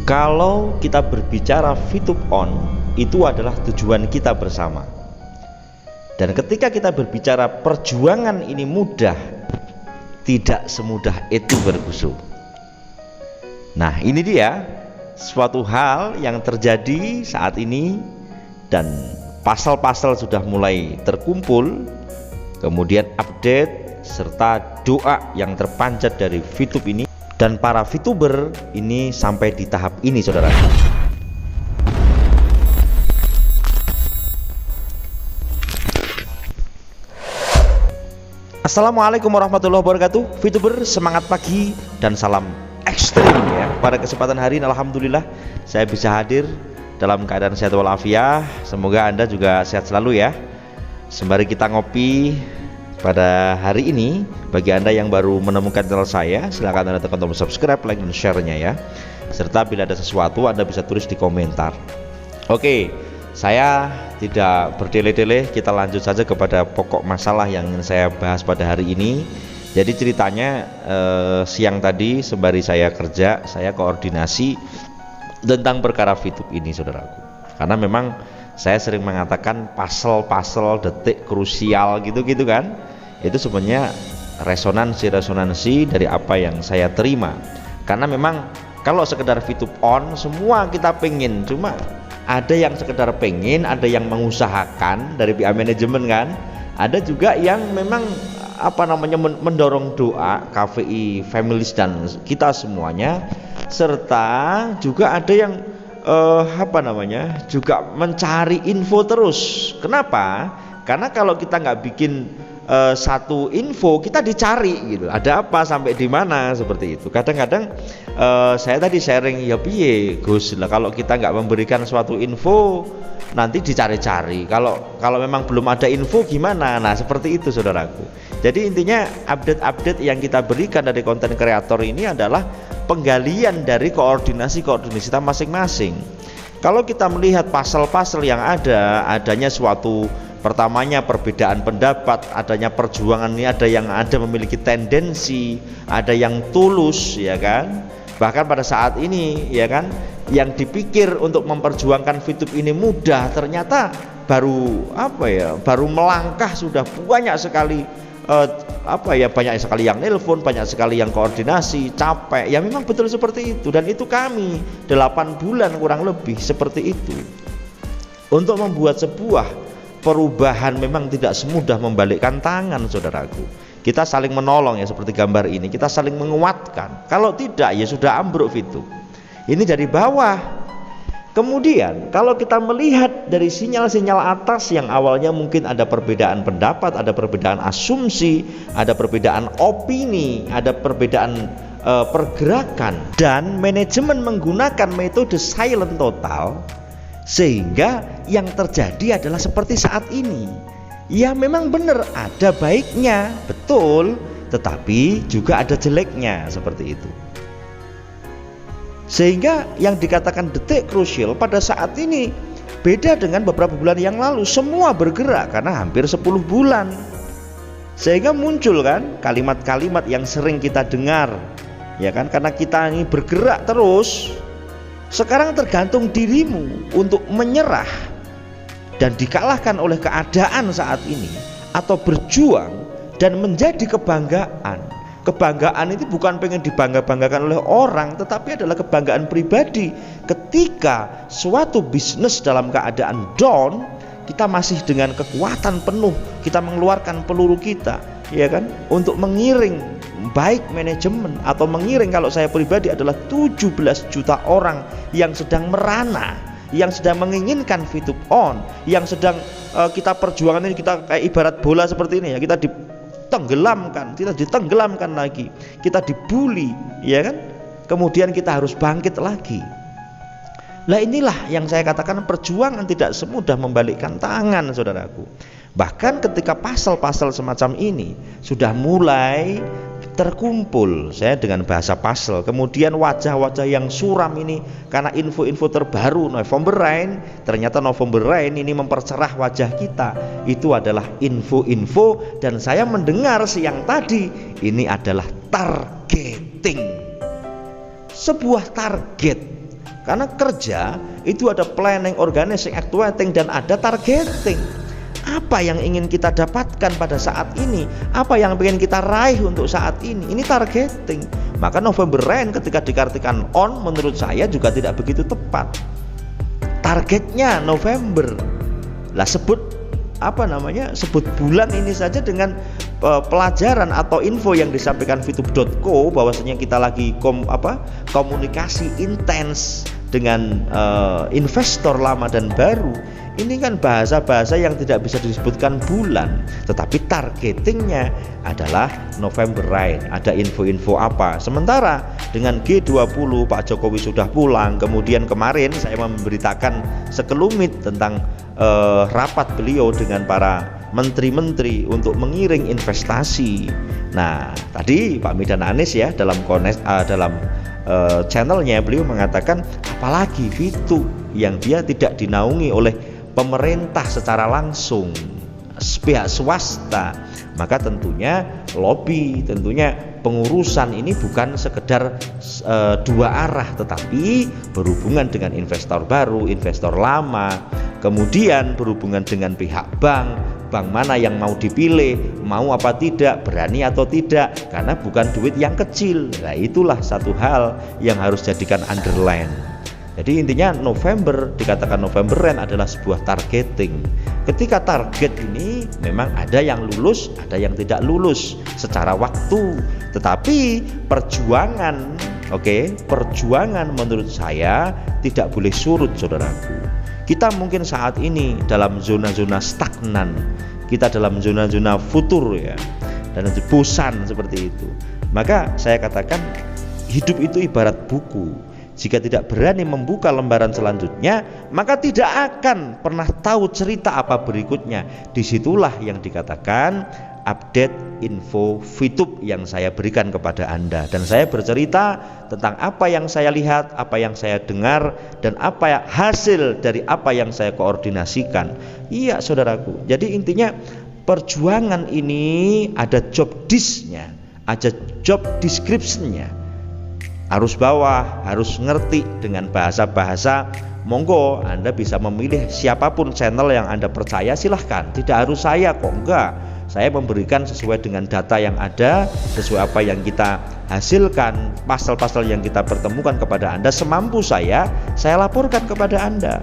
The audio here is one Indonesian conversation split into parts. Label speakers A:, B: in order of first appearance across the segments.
A: Kalau kita berbicara VTube on, itu adalah tujuan kita bersama. Dan ketika kita berbicara perjuangan ini mudah, tidak semudah itu bergusur. Nah, ini dia suatu hal yang terjadi saat ini, dan pasal-pasal sudah mulai terkumpul, kemudian update serta doa yang terpanjat dari VTube ini dan para VTuber ini sampai di tahap ini, saudara. Assalamualaikum warahmatullahi wabarakatuh. VTuber, semangat pagi dan salam ekstrim ya. Pada kesempatan hari ini alhamdulillah saya bisa hadir dalam keadaan sehat walafiat. Semoga Anda juga sehat selalu ya. Sembari kita ngopi pada hari ini, bagi Anda yang baru menemukan channel saya, silahkan Anda tekan tombol subscribe, like, dan share-nya ya. Serta bila ada sesuatu Anda bisa tulis di komentar. Oke, saya tidak berdele-dele, kita lanjut saja kepada pokok masalah yang ingin saya bahas pada hari ini. Jadi ceritanya siang tadi sembari saya kerja, saya koordinasi tentang perkara VTube ini, saudaraku. Karena memang saya sering mengatakan pasal-pasal detik krusial gitu-gitu kan, itu sebenarnya resonansi dari apa yang saya terima. Karena memang kalau sekedar VTube on, semua kita pengen, cuma ada yang sekedar pengen, ada yang mengusahakan dari pihak manajemen kan, ada juga yang memang mendorong doa KVI Families dan kita semuanya, serta juga ada yang juga mencari info terus. Kenapa? Karena kalau kita nggak bikin satu info, kita dicari gitu, ada apa, sampai di mana, seperti itu. Kadang-kadang saya tadi sharing, ya piye Gus lah, kalau kita nggak memberikan suatu info nanti dicari-cari, kalau memang belum ada info gimana. Nah seperti itu, saudaraku. Jadi intinya update-update yang kita berikan dari konten kreator ini adalah penggalian dari koordinasi kita masing-masing. Kalau kita melihat pasal-pasal yang adanya suatu, pertamanya perbedaan pendapat, adanya perjuangan ini, ada memiliki tendensi, ada yang tulus ya kan. Bahkan pada saat ini ya kan, yang dipikir untuk memperjuangkan VTube ini mudah, ternyata baru melangkah sudah banyak sekali banyak sekali yang nelpon, banyak sekali yang koordinasi, capek. Ya memang betul seperti itu, dan itu kami 8 bulan kurang lebih seperti itu. Untuk membuat sebuah perubahan memang tidak semudah membalikkan tangan, saudaraku. Kita saling menolong ya, seperti gambar ini, kita saling menguatkan. Kalau tidak ya sudah ambruk VTube. Ini dari bawah. Kemudian kalau kita melihat dari sinyal-sinyal atas yang awalnya mungkin ada perbedaan pendapat, ada perbedaan asumsi, ada perbedaan opini, ada perbedaan pergerakan, dan manajemen menggunakan metode silent total, sehingga yang terjadi adalah seperti saat ini. Ya memang benar ada baiknya, betul, tetapi juga ada jeleknya, seperti itu. Sehingga yang dikatakan detik krusial pada saat ini beda dengan beberapa bulan yang lalu. Semua bergerak karena hampir 10 bulan. Sehingga muncul kan kalimat-kalimat yang sering kita dengar, ya kan, karena kita ini bergerak terus. Sekarang tergantung dirimu untuk menyerah dan dikalahkan oleh keadaan saat ini, atau berjuang dan menjadi kebanggaan. Kebanggaan itu bukan pengen dibangga-banggakan oleh orang, tetapi adalah kebanggaan pribadi. Ketika suatu bisnis dalam keadaan down, kita masih dengan kekuatan penuh, kita mengeluarkan peluru kita, ya kan, untuk mengiring baik manajemen atau mengiring, kalau saya pribadi adalah 17 juta orang yang sedang merana, yang sedang menginginkan VTube on, yang sedang kita perjuangan ini, kita kayak ibarat bola seperti ini ya, kita ditenggelamkan lagi, kita dibully, ya kan, kemudian kita harus bangkit lagi. Nah inilah yang saya katakan perjuangan tidak semudah membalikkan tangan, saudaraku. Bahkan ketika pasal-pasal semacam ini sudah mulai terkumpul, saya dengan bahasa pasal, kemudian wajah-wajah yang suram ini karena info-info terbaru November Rain, ternyata November Rain ini mempercerah wajah kita. Itu adalah info-info, dan saya mendengar siang tadi ini adalah targeting, sebuah target. Karena kerja itu ada planning, organizing, actuating, dan ada targeting. Apa yang ingin kita dapatkan pada saat ini, apa yang ingin kita raih untuk saat ini targeting. Maka November Rain ketika diartikan on, menurut saya juga tidak begitu tepat. Targetnya November lah, sebut bulan ini saja dengan pelajaran atau info yang disampaikan fitup.co bahwasanya kita lagi komunikasi intens dengan investor lama dan baru. Ini kan bahasa-bahasa yang tidak bisa disebutkan bulan, tetapi targetingnya adalah November Rain. Ada info-info apa. Sementara dengan G20 Pak Jokowi sudah pulang, kemudian kemarin saya memberitakan sekelumit tentang rapat beliau dengan para menteri-menteri untuk mengiring investasi. Nah, tadi Pak Midan Anies ya dalam channelnya beliau mengatakan apalagi Fitu yang dia tidak dinaungi oleh pemerintah secara langsung, pihak swasta, maka tentunya lobby, tentunya pengurusan ini bukan sekedar dua arah, tetapi berhubungan dengan investor baru, investor lama, kemudian berhubungan dengan pihak bank mana yang mau dipilih, mau apa tidak, berani atau tidak, karena bukan duit yang kecil. Nah, itulah satu hal yang harus jadikan underline. Jadi intinya November, dikatakan November Rain adalah sebuah targeting. Ketika target ini memang ada yang lulus, ada yang tidak lulus secara waktu. Tetapi perjuangan, perjuangan menurut saya tidak boleh surut, saudaraku. Kita mungkin saat ini dalam zona-zona stagnan, kita dalam zona-zona futur ya, dan bosan seperti itu. Maka saya katakan hidup itu ibarat buku. Jika tidak berani membuka lembaran selanjutnya, maka tidak akan pernah tahu cerita apa berikutnya. Disitulah yang dikatakan update info Fitup yang saya berikan kepada Anda. Dan saya bercerita tentang apa yang saya lihat, apa yang saya dengar, dan apa hasil dari apa yang saya koordinasikan. Iya saudaraku, jadi intinya perjuangan ini ada job disk-nya, ada job description-nya. Harus bawah, harus ngerti dengan bahasa-bahasa. Monggo Anda bisa memilih siapapun channel yang Anda percaya, silahkan. Tidak harus saya kok, enggak. Saya memberikan sesuai dengan data yang ada, sesuai apa yang kita hasilkan, pasal-pasal yang kita pertemukan kepada Anda. Semampu saya laporkan kepada Anda.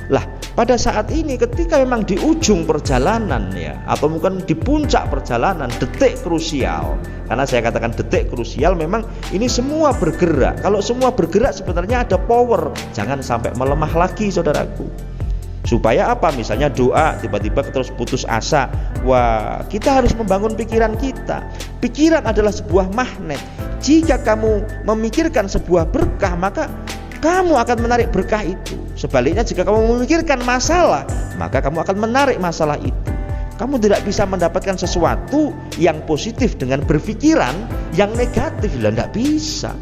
A: Lah, pada saat ini ketika memang di ujung perjalanan ya, atau mungkin di puncak perjalanan, detik krusial. Karena saya katakan detik krusial, memang ini semua bergerak. Kalau semua bergerak sebenarnya ada power. Jangan sampai melemah lagi saudaraku. Supaya apa? Misalnya doa tiba-tiba terus putus asa. Wah, kita harus membangun pikiran kita. Pikiran adalah sebuah magnet. Jika kamu memikirkan sebuah berkah, maka kamu akan menarik berkah itu. Sebaliknya jika kamu memikirkan masalah, maka kamu akan menarik masalah itu. Kamu tidak bisa mendapatkan sesuatu yang positif dengan berpikiran yang negatif. Tidak bisa.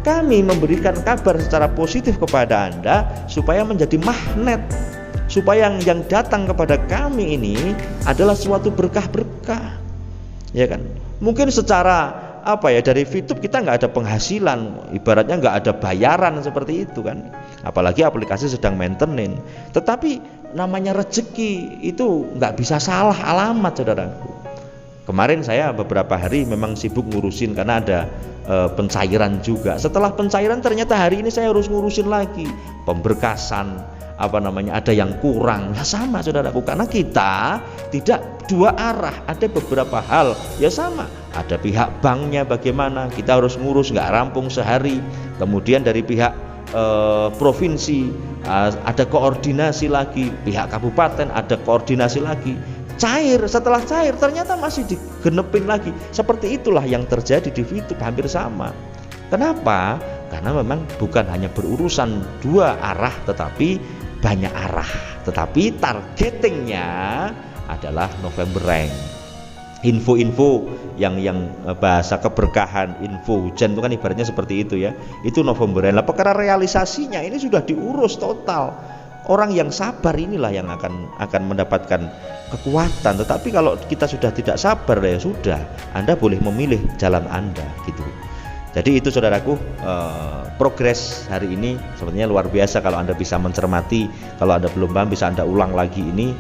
A: Kami memberikan kabar secara positif kepada Anda supaya menjadi magnet, supaya yang datang kepada kami ini adalah suatu berkah-berkah, ya kan? Mungkin secara dari Fitup kita nggak ada penghasilan, ibaratnya nggak ada bayaran seperti itu kan, apalagi aplikasi sedang maintenance. Tetapi namanya rezeki itu nggak bisa salah alamat saudaraku. Kemarin saya beberapa hari memang sibuk ngurusin karena ada pencairan juga. Setelah pencairan ternyata hari ini saya harus ngurusin lagi pemberkasan, ada yang kurang. Ya sama saudaraku, karena kita tidak dua arah, ada beberapa hal ya sama. Ada pihak banknya bagaimana, kita harus ngurus nggak rampung sehari. Kemudian dari pihak provinsi ada koordinasi lagi, pihak kabupaten ada koordinasi lagi. Cair, setelah cair ternyata masih digenepin lagi. Seperti itulah yang terjadi di Fitup, hampir sama. Kenapa? Karena memang bukan hanya berurusan dua arah, tetapi banyak arah. Tetapi targetingnya adalah November Rain. Info-info yang bahasa keberkahan, info hujan itu kan ibaratnya seperti itu ya. Itu November Rain. Lah perkara realisasinya ini sudah diurus total. Orang yang sabar inilah yang akan mendapatkan kekuatan. Tetapi kalau kita sudah tidak sabar ya sudah, Anda boleh memilih jalan Anda gitu. Jadi itu saudaraku, progres hari ini sebenarnya luar biasa. Kalau Anda bisa mencermati, kalau Anda belum paham bisa Anda ulang lagi ini.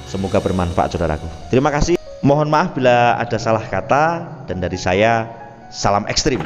A: Semoga bermanfaat saudaraku. Terima kasih. Mohon maaf bila ada salah kata, dan dari saya salam ekstrim.